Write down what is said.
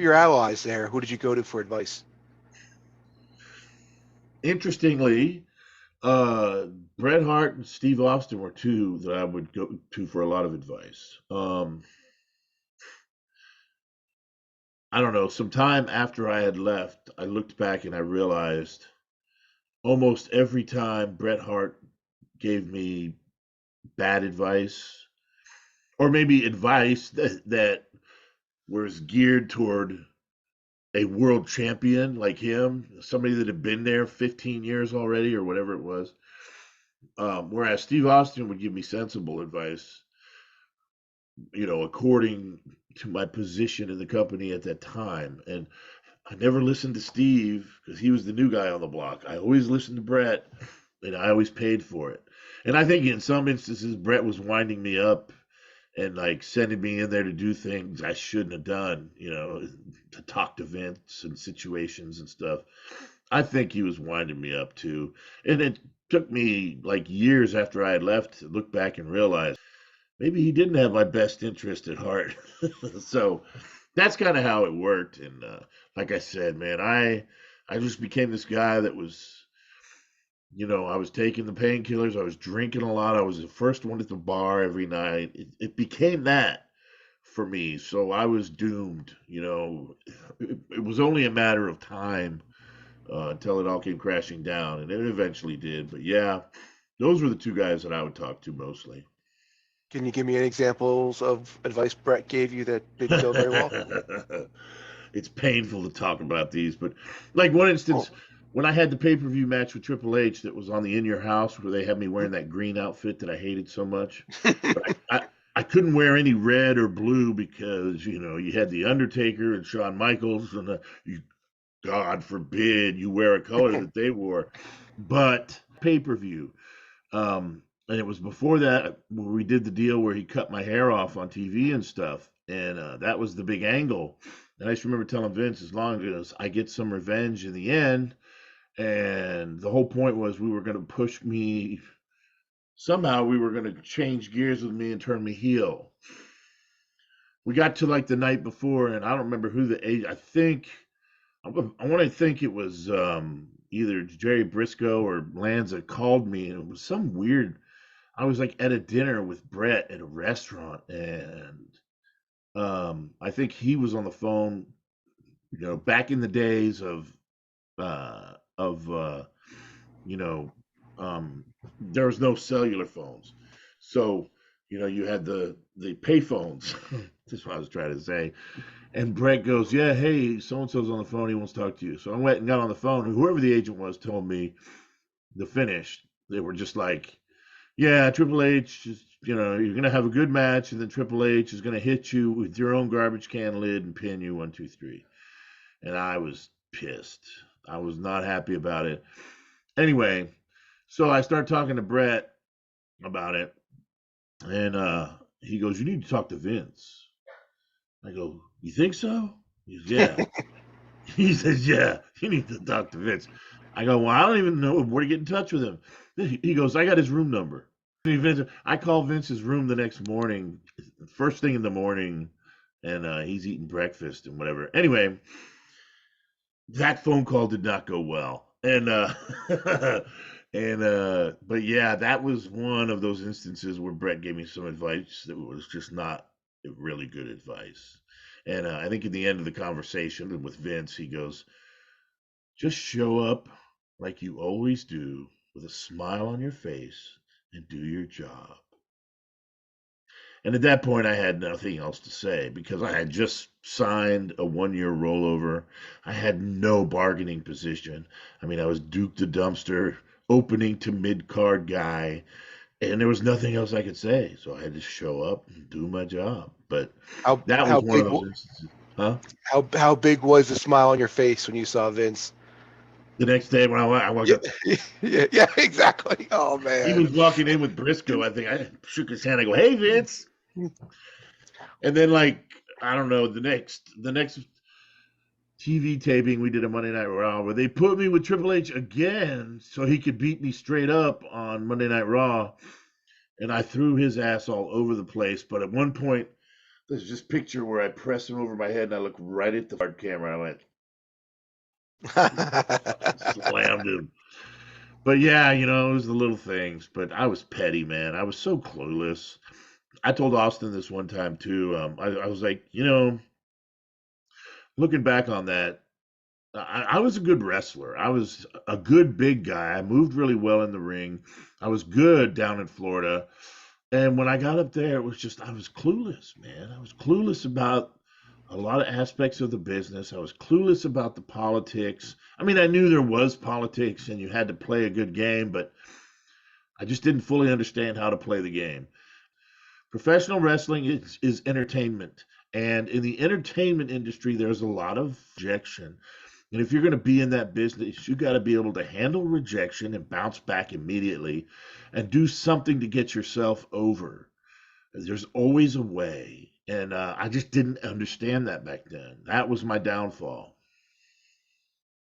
were your allies there? Who did you go to for advice? Interestingly, uh, Bret Hart and Steve Austin were two that I would go to for a lot of advice. I don't know. Sometime after I had left, I looked back and I realized almost every time Bret Hart gave me bad advice, or maybe advice that was geared toward a world champion like him, somebody that had been there 15 years already or whatever it was. Whereas Steve Austin would give me sensible advice, according to my position in the company at that time. And I never listened to Steve because he was the new guy on the block. I always listened to Bret, and I always paid for it. And I think in some instances, Bret was winding me up and like sending me in there to do things I shouldn't have done, to talk to Vince and situations and stuff. I think he was winding me up too. And it took me like years after I had left to look back and realize maybe he didn't have my best interest at heart. So that's kind of how it worked. And like I said, man, I just became this guy that was, I was taking the painkillers, I was drinking a lot, I was the first one at the bar every night. It became that for me. So I was doomed. It was only a matter of time until it all came crashing down, and it eventually did. But yeah, those were the two guys that I would talk to mostly. Can you give me any examples of advice Brett gave you that didn't go very well? It's painful to talk about these, but like one Oh, instance, when I had the pay-per-view match with Triple H that was on the In Your House where they had me wearing that green outfit that I hated so much, but I couldn't wear any red or blue because you had the Undertaker and Shawn Michaels, and you, God forbid you wear a color that they wore. But pay-per-view, and it was before that where we did the deal where he cut my hair off on TV and stuff, and that was the big angle. And I just remember telling Vince, as long as I get some revenge in the end, and the whole point was we were going to push me somehow. We were going to change gears with me and turn me heel. We got to like the night before, and I don't remember who the agent. I want to think it was either Jerry Briscoe or Lanza called me, and it was some weird. I was like at a dinner with Bret at a restaurant, and I think he was on the phone. Back in the days of you know, there was no cellular phones, so you had the pay phones. That's what I was trying to say. And Brett goes, "Yeah, hey, so and so's on the phone. He wants to talk to you." So I went and got on the phone, and whoever the agent was told me the finish. They were just like, "Yeah, Triple H is, you're gonna have a good match, and then Triple H is gonna hit you with your own garbage can lid and pin you 1, 2, 3." And I was pissed. I was not happy about it. Anyway, so I start talking to Brett about it, and he goes, "You need to talk to Vince." I go, "You think so?" He goes, "Yeah." He says, "Yeah, you need to talk to Vince." I go, "Well, I don't even know where to get in touch with him." He goes, "I got his room number." I call Vince's room the next morning, first thing in the morning, and he's eating breakfast and whatever. Anyway, that phone call did not go well, and but yeah, that was one of those instances where Brett gave me some advice that was just not really good advice. And I think at the end of the conversation with Vince, he goes, "Just show up like you always do, with a smile on your face, and do your job." And at that point, I had nothing else to say because I had just signed a 1 year rollover. I had no bargaining position. I mean, I was Duke the Dumpster, opening to mid card guy, and there was nothing else I could say. So I had to show up and do my job. But how that how was one of big those instances. Huh? how big was the smile on your face when you saw Vince? The next day when I walked Yeah, up, yeah, exactly. Oh he man. was walking in with Briscoe. I think I shook his hand. I go, "Hey, Vince." And then like I don't know, the next TV taping we did a Monday Night Raw where they put me with Triple H again so he could beat me straight up on Monday Night Raw, and I threw his ass all over the place. But at one point, There's this picture where I press him over my head and I look right at the hard camera. I went, slammed him. But yeah, it was the little things. But I was petty, man. I was so clueless. I told Austin this one time too. I was like, looking back on that, I was a good wrestler. I was a good big guy. I moved really well in the ring. I was good down in Florida. And when I got up there, it was just, I was clueless, man. I was clueless about a lot of aspects of the business. I was clueless about the politics. I mean, I knew there was politics and you had to play a good game, but I just didn't fully understand how to play the game. Professional wrestling is entertainment. And in the entertainment industry, there's a lot of rejection. And if you're going to be in that business, you got to be able to handle rejection and bounce back immediately and do something to get yourself over. There's always a way. And I just didn't understand that back then. That was my downfall.